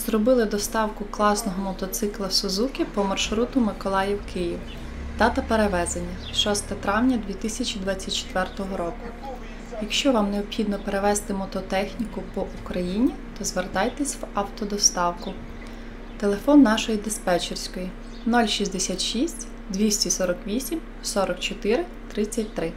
Зробили доставку класного мотоцикла Suzuki по маршруту Миколаїв-Київ. Дата перевезення – 6 травня 2024 року. Якщо вам необхідно перевезти мототехніку по Україні, то звертайтесь в автодоставку. Телефон нашої диспетчерської – 066 248 44 33.